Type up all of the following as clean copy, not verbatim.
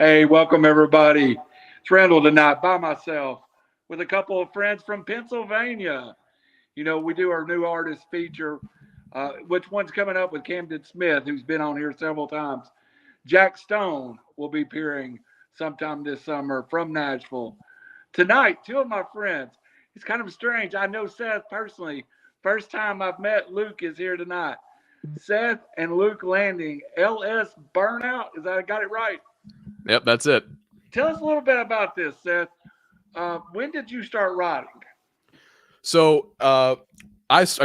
Hey, welcome everybody. It's Randall tonight by myself with a couple of friends from Pennsylvania. We do our new artist feature, which one's coming up with Camden Smith, who's been on here several times. Jack Stone will be appearing sometime this summer from Nashville. Tonight, two of my friends. It's kind of strange. I know Seth personally. First time I've met Luke is here tonight. Seth and Luke Lanning, LS Burnout. Is that I got it right? Yep, that's it. Tell us a little bit about this, Seth. When did you start writing? So, I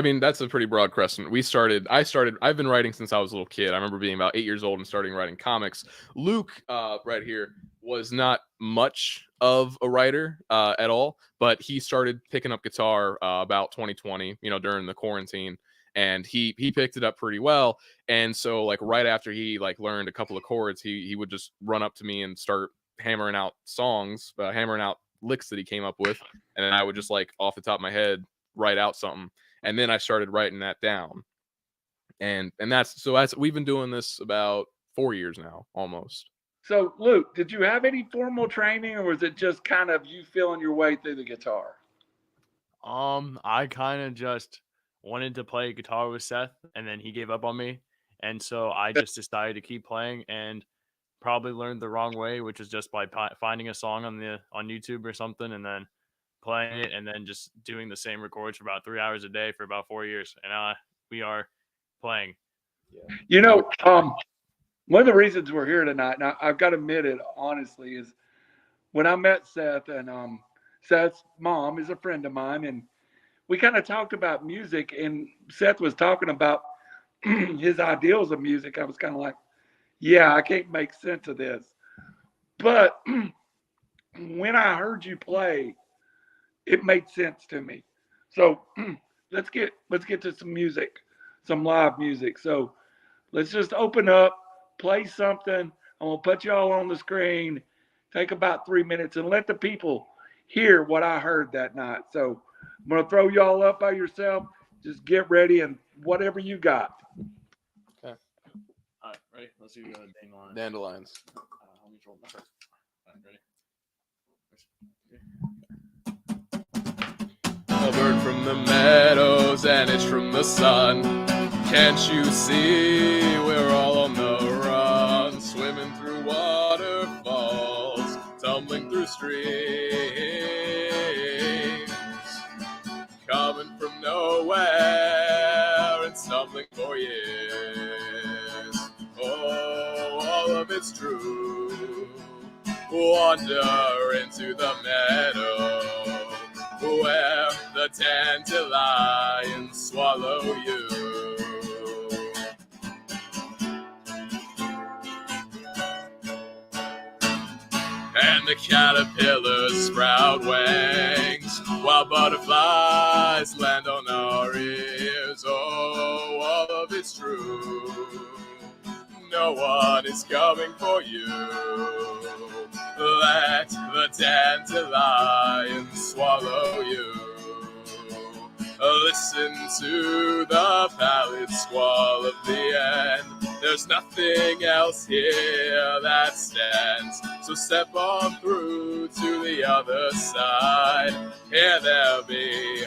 mean, that's a pretty broad question. I've been writing since I was a little kid. I remember being about 8 years old and starting writing comics. Luke, right here, was not much of a writer at all, but he started picking up guitar about 2020, during the quarantine. And he picked it up pretty well. And so, like, right after he learned a couple of chords, he would just run up to me and start hammering out songs, hammering out licks that he came up with, and then I would just off the top of my head write out something, and then I started writing that down, and that's we've been doing this about 4 years now, almost. So, Luke, did you have any formal training, or was it just kind of you feeling your way through the guitar? I kind of just wanted to play guitar with Seth, and then he gave up on me, and so I just decided to keep playing, and probably learned the wrong way, which is just by finding a song on YouTube or something, and then playing it, and then just doing the same records for about 3 hours a day for about 4 years, and we are playing. One of the reasons we're here tonight, and I've got to admit it honestly, is when I met Seth, and Seth's mom is a friend of mine, and we kind of talked about music, and Seth was talking about his ideals of music. I was kind of like, yeah, I can't make sense of this. But when I heard you play, it made sense to me. So let's get to some music, some live music. So let's just open up, play something. I'm gonna put y'all on the screen. Take about 3 minutes and let the people hear what I heard that night. So I'm gonna throw y'all up by yourself. Just get ready and whatever you got. Okay. All right, ready? Let's do dandelions. Dandelions. Let me roll my first. All right, ready? A bird from the meadows and it's from the sun. Can't you see we're all on the run? Swimming through waterfalls, tumbling through streams, coming from nowhere and stumbling for years. Oh, all of it's true. Wander into the meadow where the dandelions swallow you. And the caterpillars sprout wings while butterflies land on our ears. Oh, all of it's true. No one is coming for you. Let the dandelions swallow you. Listen to the pallid squall of the end. There's nothing else here that stands. So step on through to the other side. Here there'll be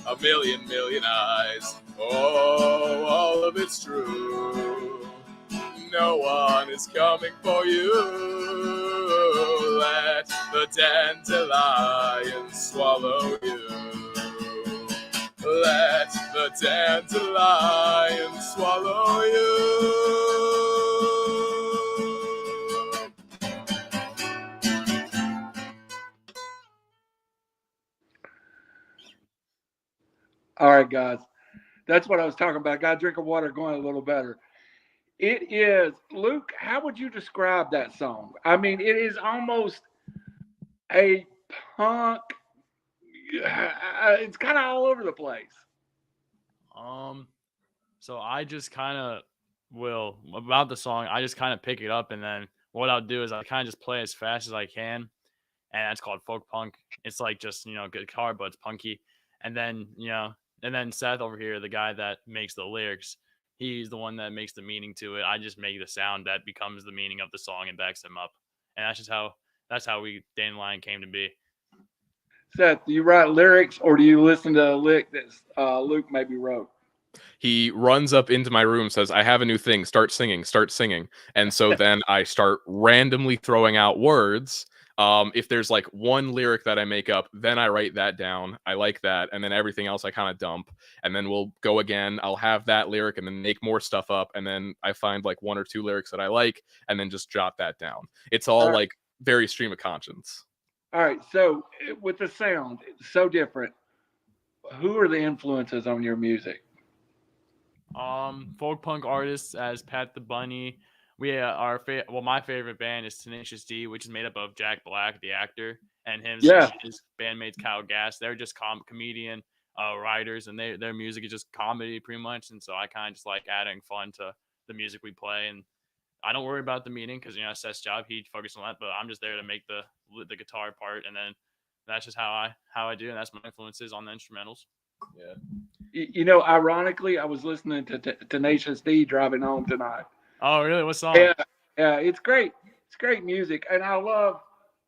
a million eyes. Oh, all of it's true. No one is coming for you. Let the dandelions swallow you. Let the dandelions swallow you. All right, guys. That's what I was talking about. Got a drink of water, going a little better. It is, Luke, how would you describe that song? I mean, it is almost a punk. It's kind of all over the place. So I just kind of about the song, I just kind of pick it up, and then what I'll do is I kind of just play as fast as I can, and that's called folk punk. It's like just, guitar, but it's punky. And then, and then Seth over here, the guy that makes the lyrics, he's the one that makes the meaning to it. I just make the sound that becomes the meaning of the song and backs him up. and that's how we Dandelion came to be. Seth, do you write lyrics or do you listen to a lick that Luke maybe wrote? He runs up into my room, says, I have a new thing, start singing, start singing. And so then I start randomly throwing out words. If there's like one lyric that I make up, then I write that down. I like that. And then everything else I kind of dump. And then we'll go again. I'll have that lyric and then make more stuff up. And then I find like one or two lyrics that I like and then just jot that down. It's all right. like very stream of conscience. All right. So with the sound, it's so different. Who are the influences on your music? Folk punk artists as Pat the Bunny. We my favorite band is Tenacious D, which is made up of Jack Black, the actor, and Yeah. his bandmates Kyle Gass. They're just comedian writers, and their music is just comedy pretty much. And so I kind of just like adding fun to the music we play, and I don't worry about the meaning because Seth's job, he focuses on that, but I'm just there to make the guitar part, and then that's just how I do, and that's my influences on the instrumentals. Yeah. Ironically, I was listening to Tenacious D driving home tonight. Oh, really? What song? Yeah, it's great. It's great music, and I love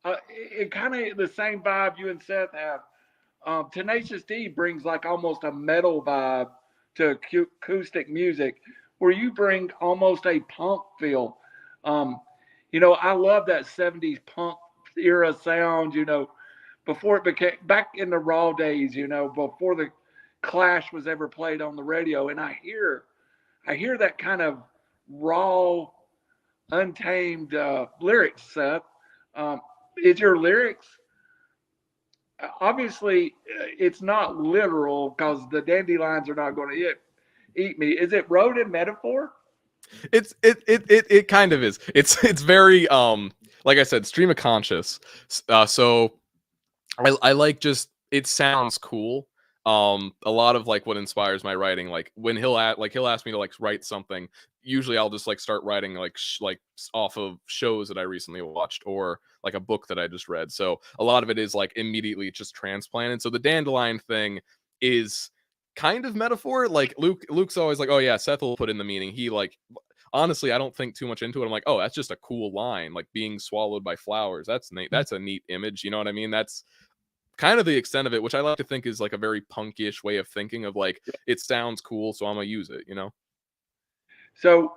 it. Kind of the same vibe you and Seth have. Tenacious D brings like almost a metal vibe to acoustic music, where you bring almost a punk feel. I love that '70s punk era sound. Before it became back in the raw days. Before the Clash was ever played on the radio, and I hear that kind of raw, untamed lyrics. Seth, is your lyrics obviously it's not literal because the dandelions are not going to eat me. Is it wrote in metaphor? It kind of is. It's very like I said, stream of conscious. So I like just it sounds cool. A lot of like what inspires my writing, like when he'll ask me to like write something, usually I'll just like start writing like off of shows that I recently watched or like a book that I just read. So a lot of it is like immediately just transplanted. So the dandelion thing is kind of metaphor. Like Luke's always like, oh yeah, Seth will put in the meaning. He like honestly, I don't think too much into it. I'm like, oh, that's just a cool line, like being swallowed by flowers. That's neat. That's a neat image. You know what I mean? That's kind of the extent of it, which I like to think is like a very punkish way of thinking of like, it sounds cool, so I'm gonna use it. So,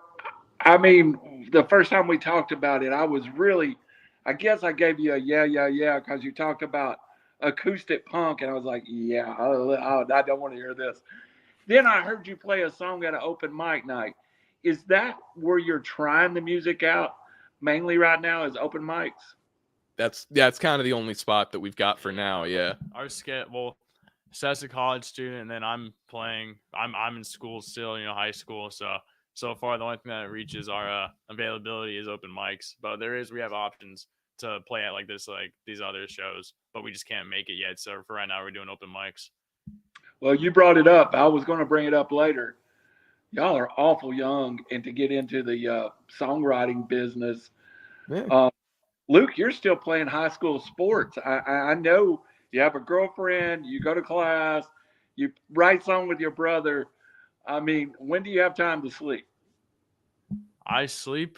I mean, the first time we talked about it, I guess I gave you a yeah, because you talked about acoustic punk, and I was like, yeah, I don't want to hear this. Then I heard you play a song at an open mic night. Is that where you're trying the music out mainly right now? Is open mics? It's kind of the only spot that we've got for now. Yeah. Our Seth's a college student, and then I'm in school still, high school. So far, the only thing that reaches our availability is open mics. But we have options to play at like this, like these other shows, but we just can't make it yet. So for right now, we're doing open mics. Well, you brought it up. I was going to bring it up later. Y'all are awful young, and to get into the songwriting business. Yeah. Luke, you're still playing high school sports. I know you have a girlfriend, you go to class, you write songs with your brother. I mean, when do you have time to sleep? I sleep,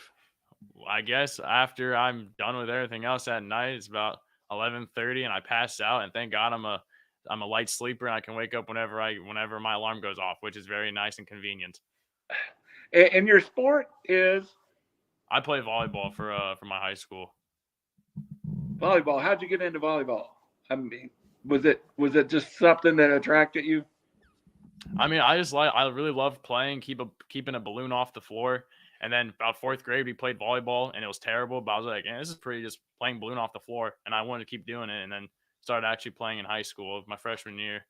I guess, after I'm done with everything else at night. It's about 11:30, and I pass out. And thank God I'm a light sleeper, and I can wake up whenever my alarm goes off, which is very nice and convenient. And your sport is? I play volleyball for my high school. Volleyball. How'd you get into volleyball? I mean, was it just something that attracted you? I mean, I really love playing, keeping a balloon off the floor. And then about fourth grade, we played volleyball, and it was terrible. But I was like, this is pretty, just playing balloon off the floor. And I wanted to keep doing it, and then started actually playing in high school my freshman year.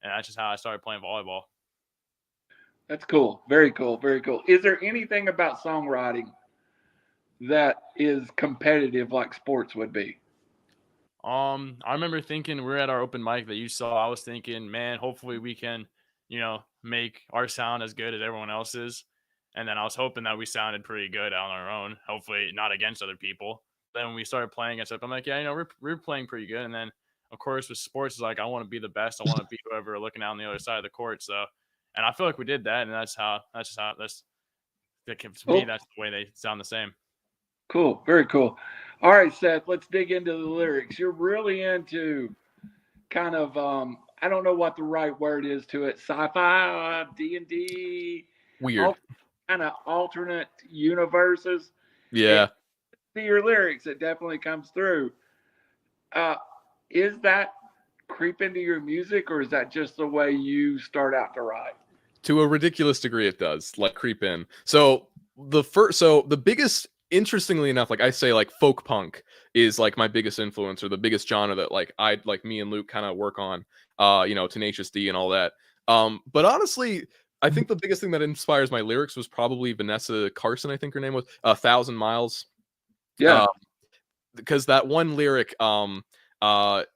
And that's just how I started playing volleyball. That's cool. Very cool. Very cool. Is there anything about songwriting that is competitive like sports would be? I remember thinking we're at our open mic that you saw. I was thinking, man, hopefully we can, make our sound as good as everyone else's. And then I was hoping that we sounded pretty good on our own, hopefully not against other people. Then when we started playing against them, I'm like, yeah, we're playing pretty good. And then of course with sports, it's like I want to be the best. I want to be whoever looking out on the other side of the court. So, and I feel like we did that, and to me, that's the way they sound the same. Cool. Very cool. All right, Seth, let's dig into the lyrics. You're really into kind of I don't know what the right word is to it. Sci-fi, D&D, Weird. all kind of alternate universes. And Yeah. see your lyrics, it definitely comes through. Uh, is that creep into your music, or is that just the way you start out to write? To a ridiculous degree it does like creep in. So the biggest, interestingly enough, like I say, like folk punk is like my biggest influence, or the biggest genre that like I like me and Luke kind of work on, Tenacious D and all that. But honestly, I think the biggest thing that inspires my lyrics was probably Vanessa Carson, I think her name was, 1,000 miles. Yeah. uh, because that one lyric,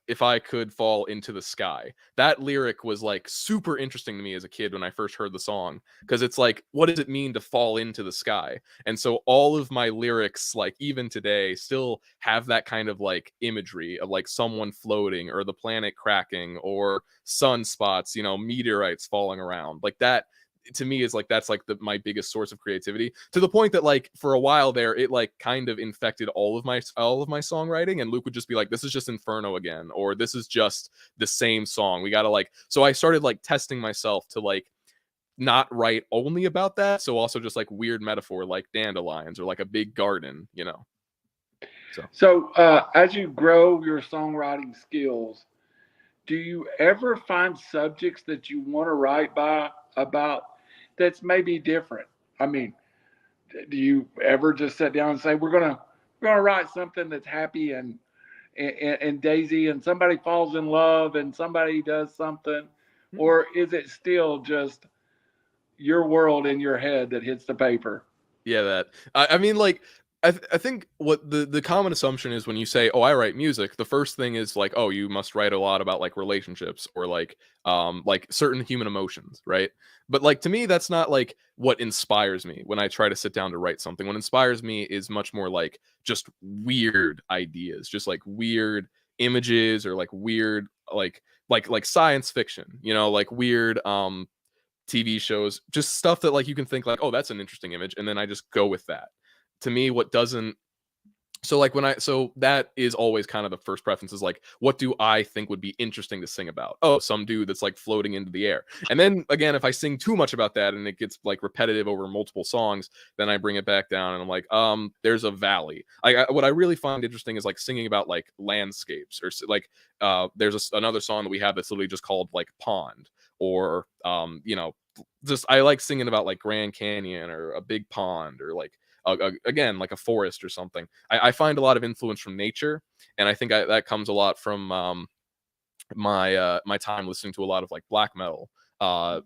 if I could fall into the sky, that lyric was like super interesting to me as a kid when I first heard the song, because it's like, what does it mean to fall into the sky? And so all of my lyrics, like even today, still have that kind of like imagery of like someone floating, or the planet cracking, or sunspots, meteorites falling around, like that. To me is like, that's like my biggest source of creativity, to the point that like for a while there it like kind of infected all of my songwriting, and Luke would just be like, this is just Inferno again, or this is just the same song, we gotta like. So I started like testing myself to like not write only about that, so also just like weird metaphor like dandelions, or like a big garden. So So as you grow your songwriting skills, do you ever find subjects that you want to write about that's maybe different? I mean, do you ever just sit down and say we're gonna write something that's happy and daisy, and somebody falls in love and somebody does something, or is it still just your world in your head that hits the paper? yeah, that I mean, like I think what the common assumption is when you say, oh, I write music, the first thing is like, oh, you must write a lot about like relationships, or like certain human emotions, right? But like to me that's not like what inspires me when I try to sit down to write something. What inspires me is much more like just weird ideas, just like weird images, or like weird like science fiction, like weird TV shows, just stuff that like you can think like, oh, that's an interesting image, and then I just go with that. To me, what doesn't so like when I so that is always kind of the first preference, is like, what do I think would be interesting to sing about? Oh, some dude that's like floating into the air. And then again, if I sing too much about that and it gets like repetitive over multiple songs, then I bring it back down and I'm like, there's a valley. What I really find interesting is like singing about like landscapes, or like there's another song that we have that's literally just called like Pond, or just I like singing about like Grand Canyon, or a big pond, or like again like a forest or something. I find a lot of influence from nature, and I think that comes a lot from my time listening to a lot of like black metal,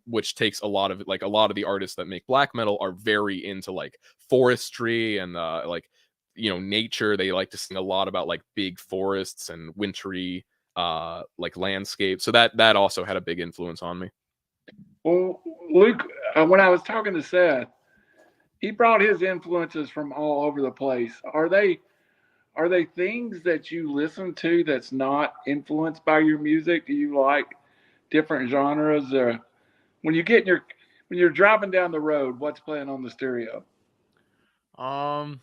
which takes a lot of it. Like a lot of the artists that make black metal are very into like forestry and like nature. They like to sing a lot about like big forests and wintry like landscapes. So that also had a big influence on me. Well, Luke, when I was talking to Seth, he brought his influences from all over the place. Are they things that you listen to that's not influenced by your music? Do you like different genres? When you get in your when you're driving down the road, what's playing on the stereo? Um,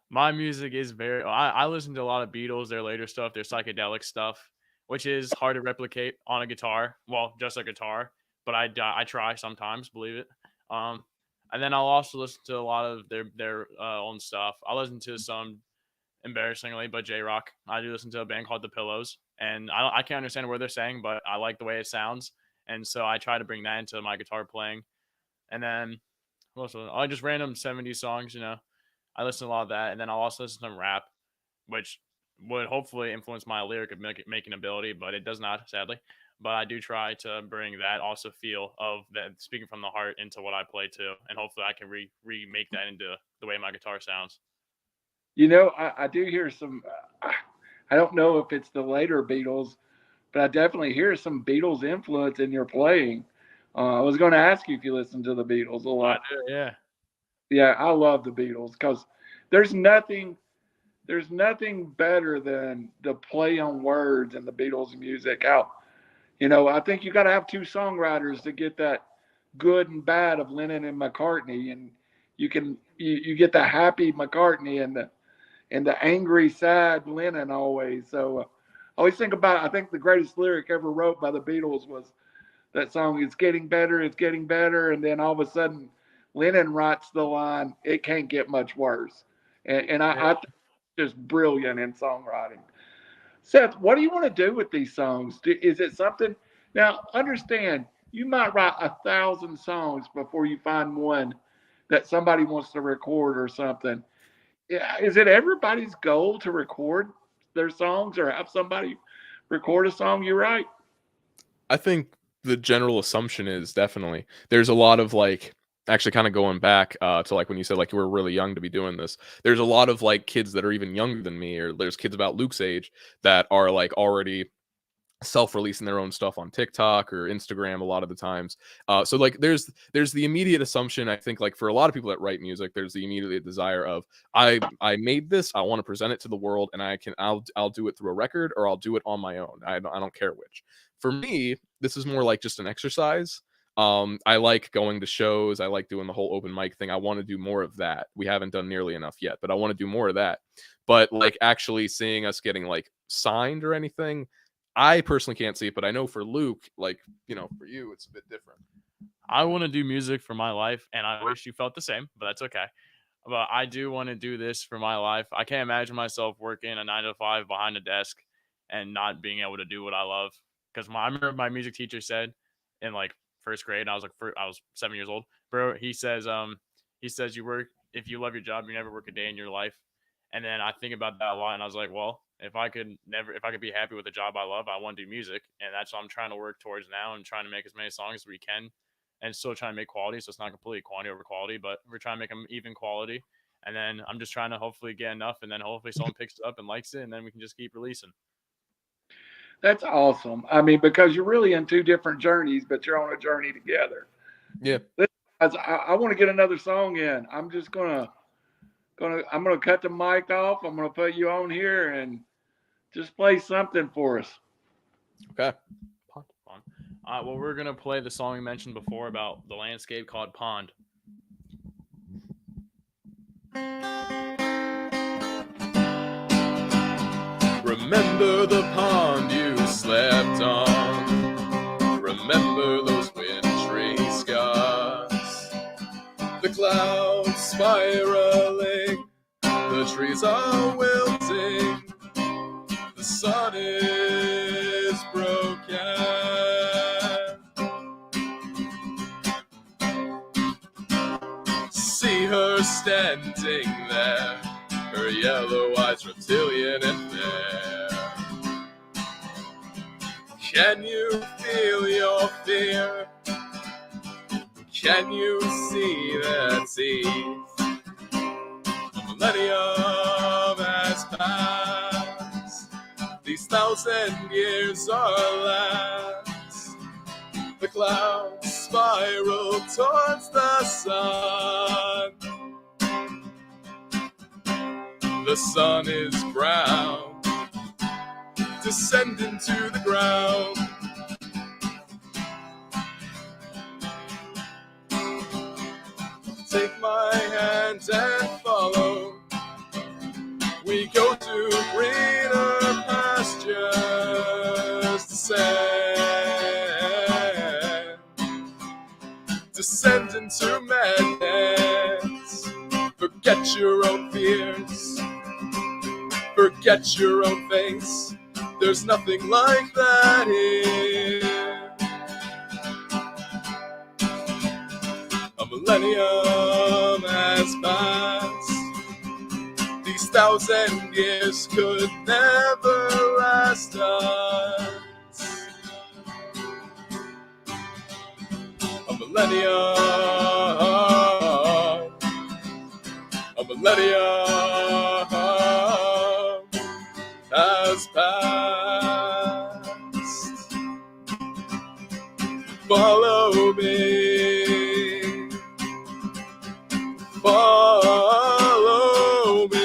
my music is very. I listen to a lot of Beatles, their later stuff, their psychedelic stuff, which is hard to replicate on a guitar. Well, just a guitar, but I try sometimes, believe it. Um, and then I'll also listen to a lot of their own stuff. I listen to some, embarrassingly, but J Rock. I do listen to a band called The Pillows, and I can't understand what they're saying, but I like the way it sounds, and so I try to bring that into my guitar playing. And then also, I just random '70s songs. I listen to a lot of that, and then I'll also listen to some rap, which would hopefully influence my lyric of making ability, but it does not, sadly. But I do try to bring that also feel of that speaking from the heart into what I play too, and hopefully I can remake that into the way my guitar sounds. I do hear some. I don't know if it's the later Beatles, but I definitely hear some Beatles influence in your playing. I was going to ask you if you listen to the Beatles a I lot. do, yeah. Yeah, I love the Beatles because there's nothing there's nothing better than the play on words in the Beatles music. I think you got to have two songwriters to get that good and bad of Lennon and McCartney, and you get the happy McCartney and and the angry, sad Lennon always. So I always think about, I think the greatest lyric ever wrote by the Beatles was that song, "It's getting better, it's getting better." And then all of a sudden, Lennon writes the line, "It can't get much worse." I think it's just brilliant in songwriting. Seth, what do you want to do with these songs? Is it something? Now, understand, you might write 1,000 songs before you find one that somebody wants to record or something. Yeah, is it everybody's goal to record their songs or have somebody record a song you write? I think the general assumption is definitely there's a lot of like actually kind of going back to like when you said like you were really young to be doing this. There's a lot of like kids that are even younger than me, or there's kids about Luke's age that are like already self-releasing their own stuff on TikTok or Instagram a lot of the times. So like there's the immediate assumption, I think, like for a lot of people that write music, there's the immediate desire of I made this, I want to present it to the world, and I'll do it through a record or I'll do it on my own. I don't care which. For me, this is more like just an exercise. I like going to shows. I like doing the whole open mic thing. I want to do more of that. We haven't done nearly enough yet, but I want to do more of that. But like actually seeing us getting like signed or anything, I personally can't see it, but I know for Luke, like, you know, for you, it's a bit different. I want to do music for my life, and I wish you felt the same, but that's okay. But I do want to do this for my life. I can't imagine myself working a 9 to 5 behind a desk and not being able to do what I love. Because I remember my music teacher said in like first grade, and I was 7 years old, bro. He says you work if you love your job, you never work a day in your life. And then I think about that a lot, and I was like, well, if I could be happy with the job I love, I want to do music, and that's what I'm trying to work towards now, and trying to make as many songs as we can, and still trying to make quality. So it's not completely quantity over quality, but we're trying to make them even quality. And then I'm just trying to hopefully get enough, and then hopefully someone picks it up and likes it, and then we can just keep releasing. That's awesome. I mean, because you're really in two different journeys, but you're on a journey together. Yeah. I want to get another song in. I'm just I'm gonna cut the mic off. I'm gonna put you on here and just play something for us. Okay. Pond. Well, we're gonna play the song we mentioned before about the landscape called Pond. Remember the pond you slept on. Remember those wintry skies. The clouds spiraling. The trees are wilting. The sun is broken. See her standing there, her yellow eyes reptilian and fair. Can you feel your fear? Can you see their teeth? A millennium has passed. These 1,000 years are last. The clouds spiral towards the sun. The sun is brown, descending to the ground. Take my hand and follow. We go to greener pastures, descend into madness. Forget your own fears, forget your own things. There's nothing like that here. A millennium has passed. These 1,000 years could never last us. A millennium has passed. Follow me. Follow me.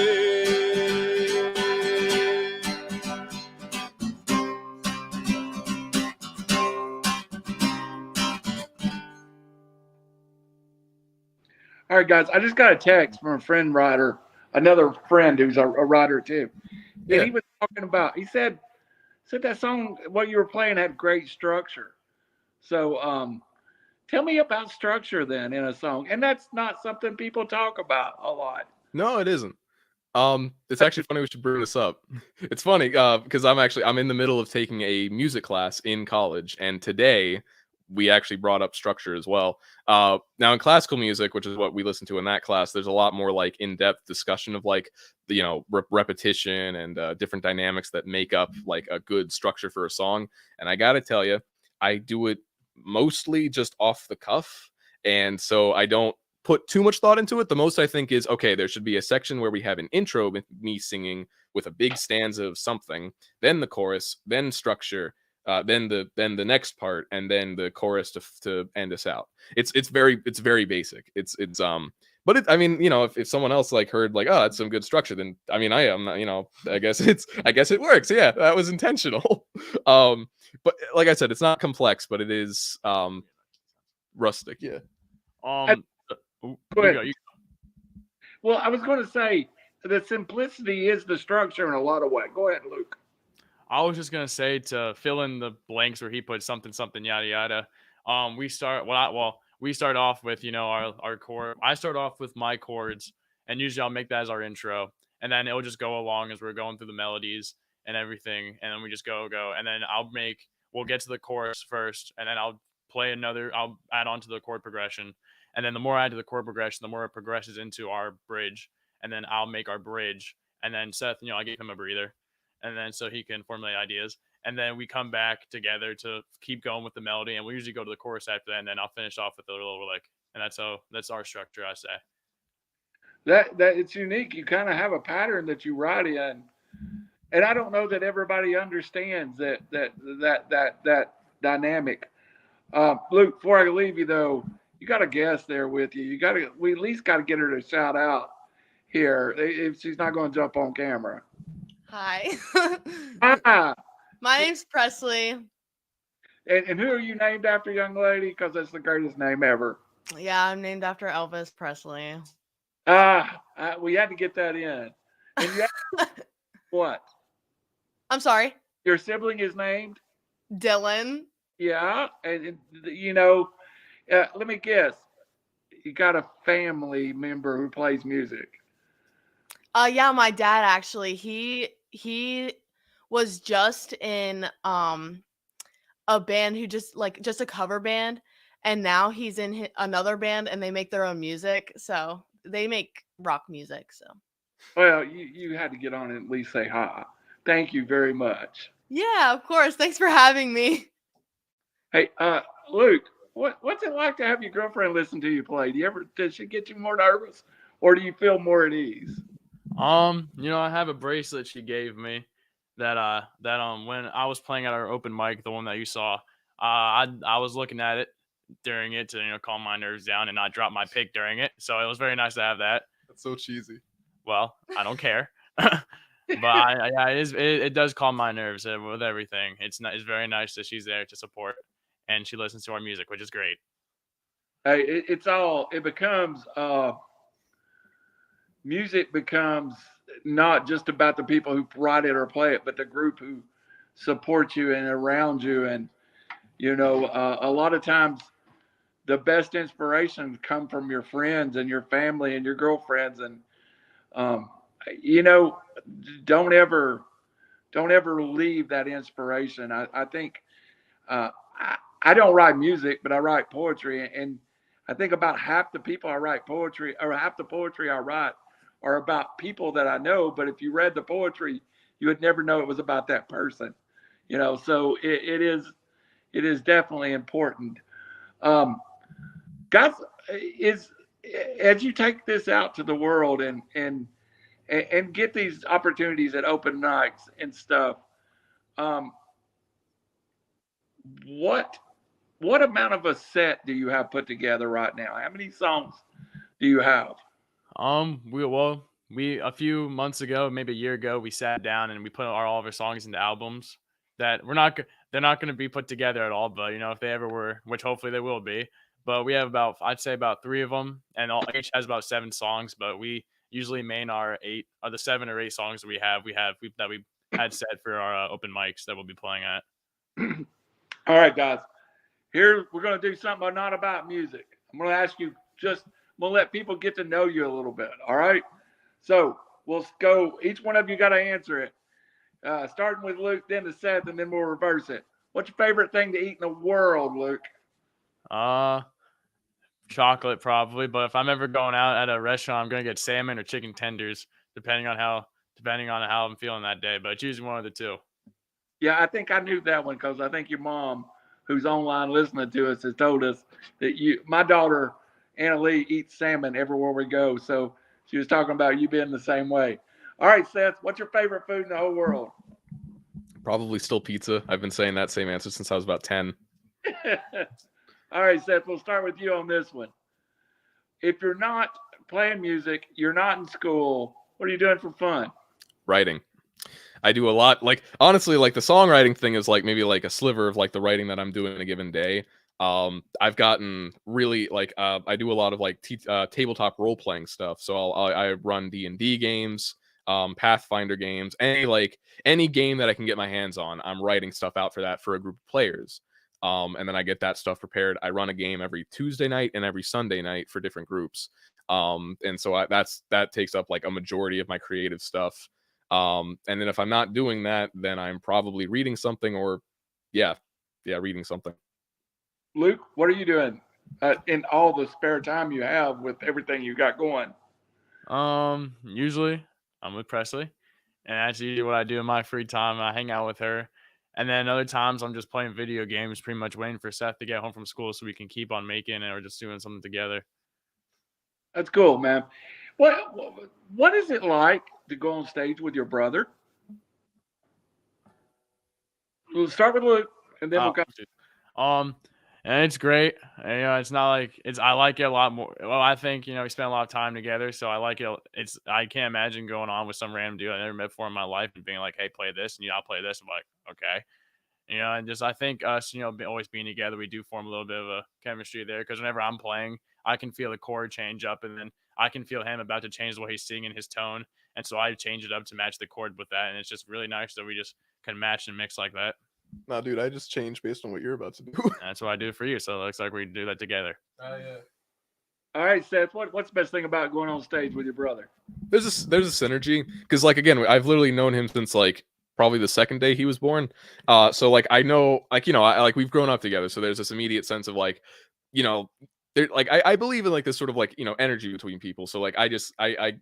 All right, guys, I just got a text from a friend writer. another friend who's a writer too, and Yeah. he was talking about. He said that song what you were playing had great structure. So tell me about structure then in a song, and that's not something people talk about a lot. No, it isn't. It's actually funny we should bring this up. It's funny because I'm in the middle of taking a music class in college, and today we actually brought up structure as well. Now in classical music, which is what we listen to in that class, there's a lot more like in-depth discussion of like the repetition and different dynamics that make up like a good structure for a song. And I gotta tell you, I do it mostly just off the cuff, and so I don't put too much thought into it. The most I think is, okay, there should be a section where we have an intro with me singing with a big stanza of something, then the chorus, then structure, then the next part, and then the chorus to end us out. It's very basic. But I mean, if someone else like heard like, oh, that's some good structure, then I mean, I am not, I guess it works. Yeah, that was intentional. But like I said, it's not complex, but it is rustic. Yeah. Um, Go you ahead. go. You Well, I was going to say the simplicity is the structure in a lot of ways. Go ahead, Luke. I was just gonna say to fill in the blanks where he put something something yada yada. We start off with our chord. I start off with my chords, and usually I'll make that as our intro, and then it'll just go along as we're going through the melodies and everything, and then we just go, and then we'll get to the chorus first, and then I'll I'll add on to the chord progression, and then the more I add to the chord progression, the more it progresses into our bridge, and then I'll make our bridge, and then Seth, I gave him a breather, and then so he can formulate ideas. And then we come back together to keep going with the melody, and we usually go to the chorus after that, and then I'll finish off with a little lick, and that's our structure, I say. That it's unique. You kind of have a pattern that you write in, and I don't know that everybody understands that dynamic. Luke, before I leave you though, you got a guest there with you. We at least got to get her to shout out here if she's not going to jump on camera. Hi. Ah, My name's Presley. and who are you named after, young lady? Because that's the greatest name ever. Yeah, I'm named after Elvis Presley. We had to get that in. And you what? I'm sorry. Your sibling is named? Dylan. Yeah, and let me guess. You got a family member who plays music. Yeah, my dad actually. He was just in a band who just a cover band, and now he's in another band, and they make their own music. So they make rock music. So. Well, you had to get on and at least say hi. Thank you very much. Yeah, of course. Thanks for having me. Hey, Luke, what's it like to have your girlfriend listen to you play? Does she get you more nervous, or do you feel more at ease? I have a bracelet she gave me that when I was playing at our open mic, the one that you saw, I was looking at it during it to calm my nerves down and not drop my pick during it. So it was very nice to have that. That's so cheesy. Well, I don't care. But it does calm my nerves with everything. It's very nice that she's there to support and she listens to our music, which is great. Hey, it becomes music becomes not just about the people who write it or play it, but the group who support you and around you. And a lot of times the best inspirations come from your friends and your family and your girlfriends. And don't ever leave that inspiration. I think I don't write music, but I write poetry, and I think about half the people I write poetry, or half the poetry I write, are about people that I know. But if you read the poetry, you would never know it was about that person. So it is definitely important. Guys, as you take this out to the world and get these opportunities at open nights and stuff, what amount of a set do you have put together right now? How many songs do you have? We a few months ago, maybe a year ago, we sat down and we put all of our songs into albums that they're not going to be put together at all, but if they ever were, which hopefully they will be. But we have I'd say about 3 of them, and each has about 7 songs. But we usually main our the 7 or 8 songs that we had set for our open mics that we'll be playing at. All right, guys. Here we're going to do something not about music. I'm going to ask you I'm going to let people get to know you a little bit. All right. So we'll go. Each one of you got to answer it. Starting with Luke, then to Seth, and then we'll reverse it. What's your favorite thing to eat in the world, Luke? Chocolate probably, but if I'm ever going out at a restaurant, I'm gonna get salmon or chicken tenders, depending on how I'm feeling that day. But it's usually one of the two. Yeah, I think I knew that one because I think your mom, who's online listening to us, has told us that my daughter Anna Lee eats salmon everywhere we go. So she was talking about you being the same way. All right, Seth, what's your favorite food in the whole world? Probably still pizza. I've been saying that same answer since I was about 10. All right, Seth, we'll start with you on this one. If you're not playing music, you're not in school, what are you doing for fun? Writing. I do a lot. Like, honestly, like the songwriting thing is like maybe like a sliver of like the writing that I'm doing in a given day. I've gotten really like I do a lot of like tabletop role playing stuff. So I run D&D games, Pathfinder games, any game that I can get my hands on. I'm writing stuff out for that for a group of players. And then I get that stuff prepared. I run a game every Tuesday night and every Sunday night for different groups. And so that takes up like a majority of my creative stuff. And then if I'm not doing that, then I'm probably reading something or reading something. Luke, what are you doing in all the spare time you have with everything you got going? Usually I'm with Presley, and that's usually what I do in my free time. I hang out with her. And then other times I'm just playing video games, pretty much waiting for Seth to get home from school so we can keep on making it or just doing something together. That's cool, man. What is it like to go on stage with your brother? We'll start with Luke, and then we'll come. And it's great. And, it's not like I like it a lot more. Well, I think, we spend a lot of time together, so I like it. I can't imagine going on with some random dude I never met before in my life and being like, hey, play this, and I'll play this. I'm like, okay. And just I think us, always being together, we do form a little bit of a chemistry there because whenever I'm playing, I can feel the chord change up, and then I can feel him about to change the way he's singing, his tone, and so I change it up to match the chord with that, and it's just really nice that we just can match and mix like that. No, dude, I just changed based on what you're about to do. That's what I do for you, so it looks like we do that together. Yeah. All right, Seth, what's the best thing about going on stage with your brother? There's a synergy because, like, again, I've literally known him since like probably the second day he was born. So like I know, like, we've grown up together, so there's this immediate sense of like, I believe in like this sort of like energy between people. So like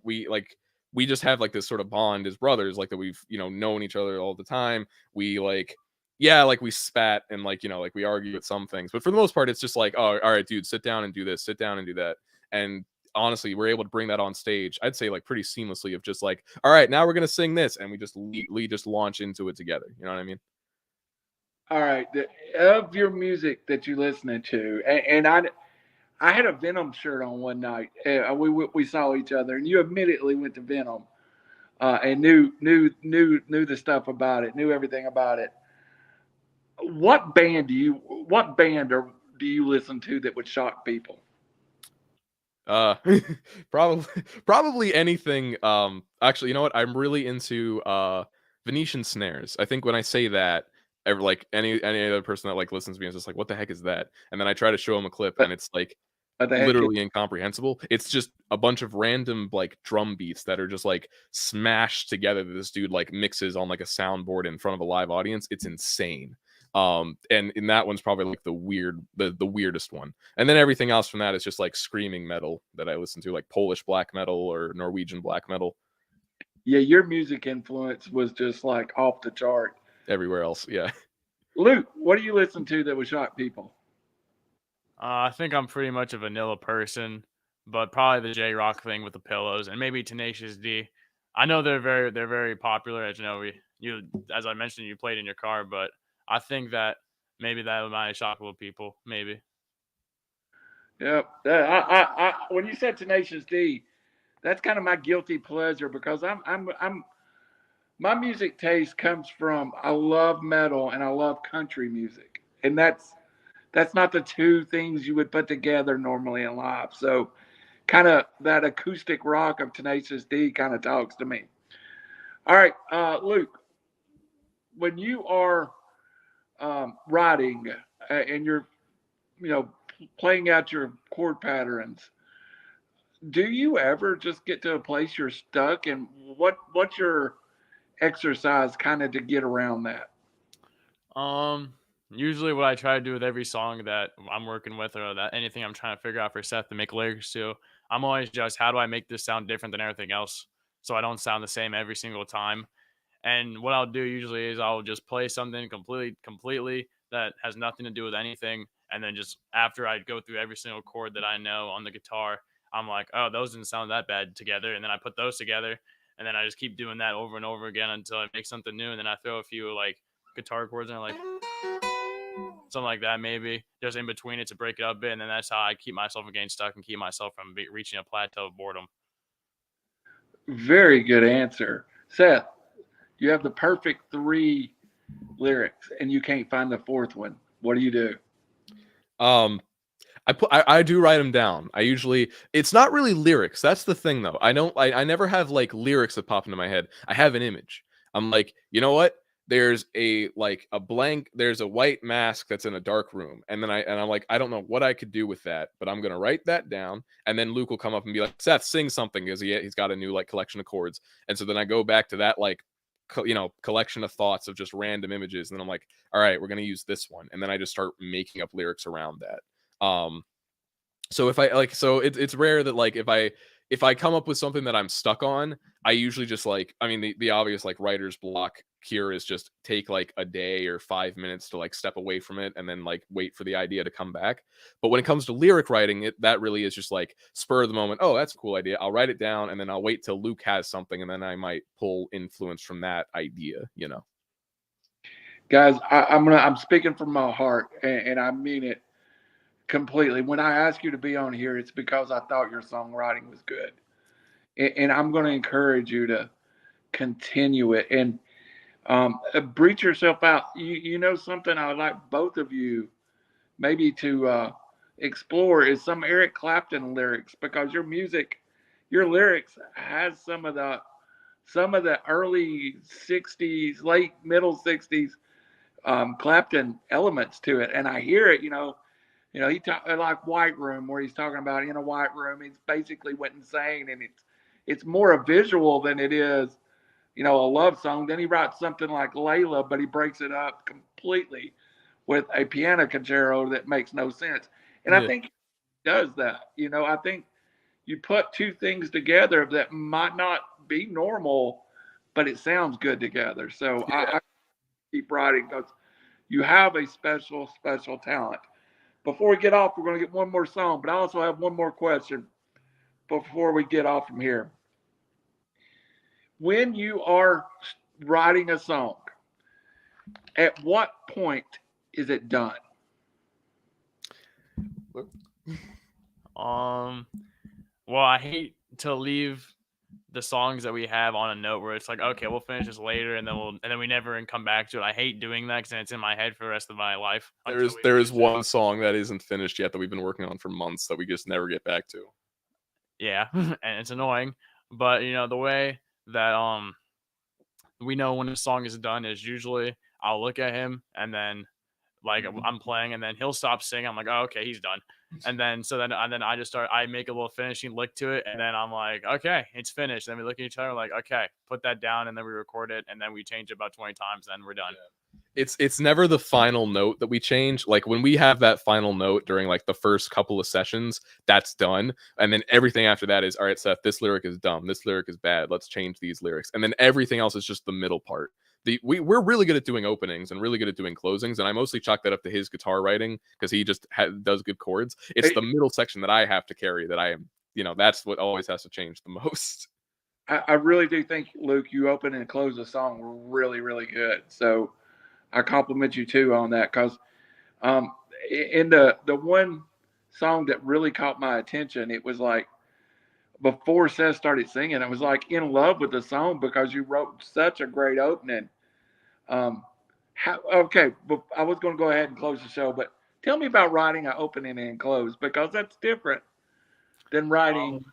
we just have like this sort of bond as brothers, like that we've known each other all the time. We we spat and like we argue at some things, but for the most part it's just like, oh, all right, dude, sit down and do this, sit down and do that. And honestly, we're able to bring that on stage, I'd say, like pretty seamlessly, of just like, all right, now we're gonna sing this, and we just launch into it together. You know what I mean? All right, of your music that you're listening to, and I had a Venom shirt on one night. We saw each other, and you immediately went to Venom, and knew the stuff about it, knew everything about it. What band do you listen to that would shock people? Probably anything. Actually, you know what? I'm really into Venetian snares. I think when I say that, like any other person that like listens to me is just like, what the heck is that? And then I try to show them a clip, and it's like literally incomprehensible. It's just a bunch of random like drum beats that are just like smashed together that this dude like mixes on like a soundboard in front of a live audience. It's insane. And in that one's probably like the weirdest one. And then everything else from that is just like screaming metal that I listen to, like Polish black metal or Norwegian black metal. Yeah, your music influence was just like off the chart. Everywhere else, yeah. Luke, what do you listen to that would shock people? I think I'm pretty much a vanilla person, but probably the J-Rock thing with the pillows and maybe Tenacious D. I know they're very popular. As as I mentioned, you played in your car, but I think that maybe that might shock a little people. Maybe. Yeah. When you said Tenacious D, that's kind of my guilty pleasure because my music taste comes from, I love metal and I love country music, and that's not the two things you would put together normally in life. So kind of that acoustic rock of Tenacious D kind of talks to me. All right, Luke, when you are writing and you're, you know, playing out your chord patterns, do you ever just get to a place you're stuck? And what's your exercise kind of to get around that? Usually what I try to do with every song that I'm working with or that anything I'm trying to figure out for Seth to make lyrics to, I'm always just how do I make this sound different than everything else so I don't sound the same every single time. And what I'll do usually is I'll just play something completely that has nothing to do with anything. And then just after I go through every single chord that I know on the guitar, I'm like, oh, those didn't sound that bad together. And then I put those together. And then I just keep doing that over and over again until I make something new. And then I throw a few like guitar chords and like something like that, maybe just in between it to break it up a bit. And then that's how I keep myself from getting stuck and keep myself from reaching a plateau of boredom. Very good answer. Seth, you have the perfect 3 lyrics and you can't find the 4th one. What do you do? I do write them down. I usually, it's not really lyrics. That's the thing though. I never have like lyrics that pop into my head. I have an image. I'm like, you know what? There's a blank, there's a white mask that's in a dark room. And then I'm like, I don't know what I could do with that, but I'm going to write that down. And then Luke will come up and be like, Seth, sing something, because he's got a new like collection of chords. And so then I go back to that like collection of thoughts of just random images. And then I'm like, all right, we're going to use this one. And then I just start making up lyrics around that. So if I like, so it's rare that like if I come up with something that I'm stuck on, I usually just like, I mean, the obvious like writer's block here is just take like a day or 5 minutes to like step away from it and then like wait for the idea to come back. But when it comes to lyric writing, that really is just like spur of the moment. Oh, that's a cool idea. I'll write it down and then I'll wait till Luke has something and then I might pull influence from that idea, you know. Guys, I'm speaking from my heart and I mean it completely. When I ask you to be on here, it's because I thought your songwriting was good. And I'm going to encourage you to continue it and breach yourself out. You know something I would like both of you maybe to explore is some Eric Clapton lyrics, because your music, your lyrics has some of the early 60s, late middle 60s Clapton elements to it. And I hear it, he talk like White Room, where he's talking about in a white room. He's basically went insane, and it's more a visual than it is, a love song. Then he writes something like Layla, but he breaks it up completely with a piano concerto that makes no sense. And I think he does that. I think you put two things together that might not be normal, but it sounds good together. So I keep writing because you have a special, special talent. Before we get off, we're going to get one more song, but I also have one more question before we get off from here. When you are writing a song, at what point is it done? Well, I hate to leave the songs that we have on a note where it's like, okay, we'll finish this later, and then we never come back to it. I hate doing that because it's in my head for the rest of my life. There is one song that isn't finished yet that we've been working on for months that we just never get back to. Yeah, and it's annoying, but the way that we know when a song is done is usually I'll look at him and then like I'm playing and then he'll stop singing. I'm like, oh, okay, he's done. And then I just I make a little finishing lick to it, and then I'm like, okay, it's finished. Then we look at each other like, okay, put that down, and then we record it, and then we change it about 20 times, and then we're done. Yeah. It's never the final note that we change. Like when we have that final note during like the first couple of sessions, that's done. And then everything after that is, all right, Seth, this lyric is dumb. This lyric is bad. Let's change these lyrics. And then everything else is just the middle part. We're really good at doing openings and really good at doing closings, and I mostly chalk that up to his guitar writing because he just does good chords. It's the middle section that I have to carry that I am, that's what always has to change the most. I really do think, Luke, you open and close the song really, really good. So I compliment you too on that, because in the one song that really caught my attention, it was like before Seth started singing, I was like in love with the song because you wrote such a great opening. Okay, but I was going to go ahead and close the show, but tell me about writing an opening and close, because that's different. than writing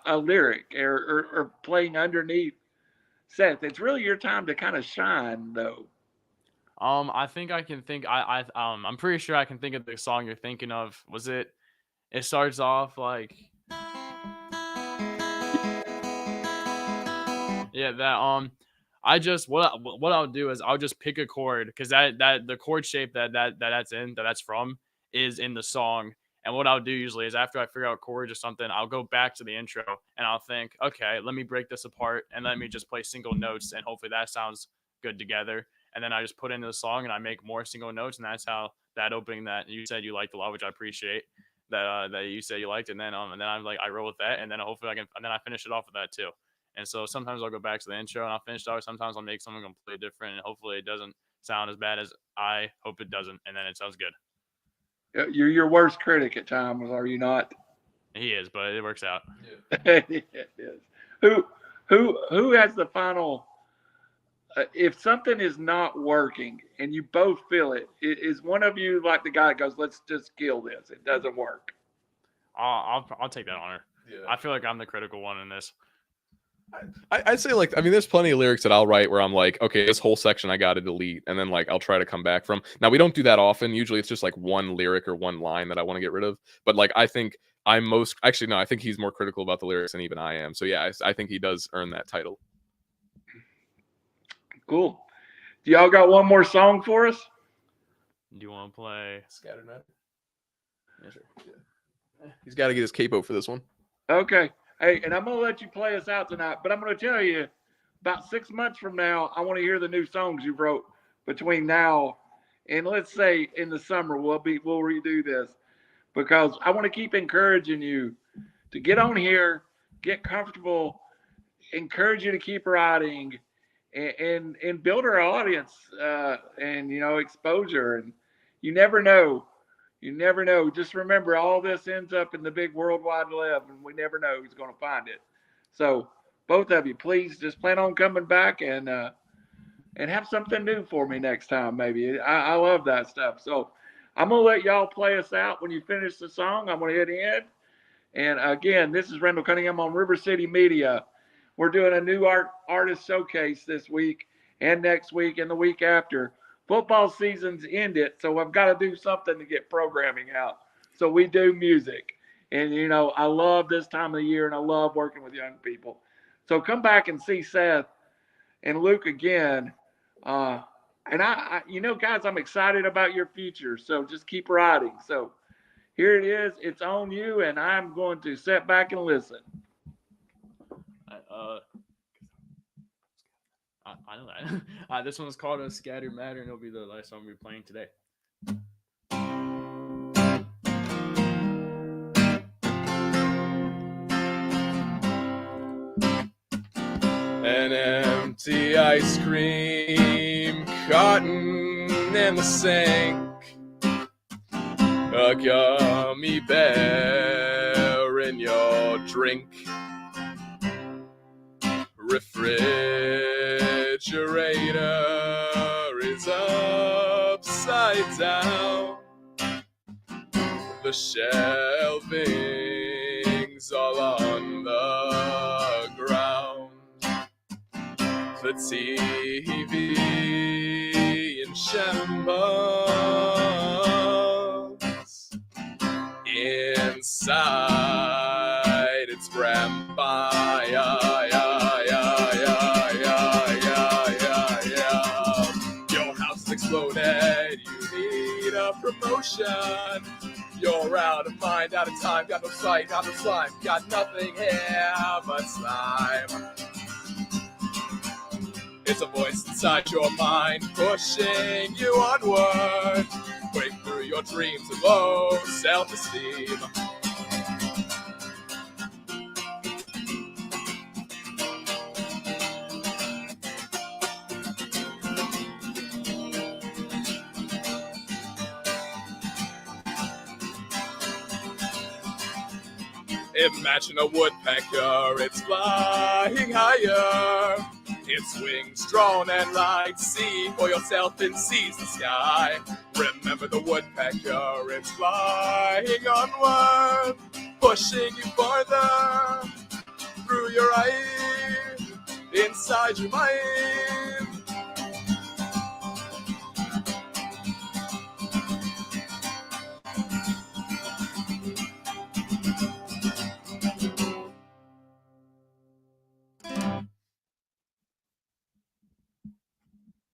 a lyric or playing underneath Seth? It's really your time to kind of shine, though. I think I can think. I'm pretty sure I can think of the song you're thinking of. Was it? It starts off like. Yeah, that I just what I'll do is I'll just pick a chord because that the chord shape that's from is in the song. And what I'll do usually is after I figure out chords or something, I'll go back to the intro and I'll think, okay, let me break this apart and let me just play single notes and hopefully that sounds good together. And then I just put into the song and I make more single notes, and that's how that opening that you said you liked a lot, which I appreciate that you said you liked, and then I'm like I roll with that, and then hopefully I can, and then I finish it off with that too. And so sometimes I'll go back to the intro and I'll finish it off. Sometimes I'll make something completely different, and hopefully it doesn't sound as bad as I hope it doesn't, and then it sounds good. You're your worst critic at times, are you not? He is, but it works out. It is. Who has the final? If something is not working and you both feel it, is one of you like the guy that goes, "Let's just kill this. It doesn't work." I'll take that honor. Yeah. I feel like I'm the critical one in this. I'd say, like, I mean, there's plenty of lyrics that I'll write where I'm like, okay, this whole section I got to delete, and then like I'll try to come back from. Now we don't do that often. Usually it's just like one lyric or one line that I want to get rid of. But like I think I'm most actually no, I think he's more critical about the lyrics than even I am. So yeah, I think he does earn that title. Cool. Do y'all got one more song for us? Do you want to play Scattered Matter? Yeah, sure. Yeah. He's got to get his capo for this one. Okay. Hey, and I'm going to let you play us out tonight, but I'm going to tell you, about 6 months from now, I want to hear the new songs you wrote between now and, let's say, in the summer. We'll redo this because I want to keep encouraging you to get on here, get comfortable, encourage you to keep writing, and build our audience and, you know, exposure. And you never know. You never know. Just remember, all this ends up in the big worldwide web, and we never know who's going to find it. So both of you, please just plan on coming back and have something new for me next time, maybe. I love that stuff. So I'm going to let y'all play us out. When you finish the song, I'm going to hit end. And again, this is Randall Cunningham on RiverCity-Media. We're doing a new artist showcase this week and next week and the week after. Football season's ended, so I've got to do something to get programming out. So we do music. And, you know, I love this time of the year, and I love working with young people. So come back and see Seth and Luke again. And I you know, guys, I'm excited about your future, so just keep writing. So here it is. It's on you, and I'm going to sit back and listen. I know that. This one's called A Scattered Matter, and it'll be the last song we're playing today. An empty ice cream carton in the sink, a gummy bear in your drink, refrigerator is upside down, the shelving's all on the ground, the TV in shambles, inside it's grandpa. Exploded, you need a promotion. You're out of mind, out of time, got no sight, got no slime, got nothing here but slime. It's a voice inside your mind pushing you onward, break through your dreams of low self-esteem. Imagine a woodpecker, it's flying higher. Its wings drawn and light, see for yourself and seize the sky. Remember the woodpecker, it's flying onward, pushing you farther through your eyes, inside your mind.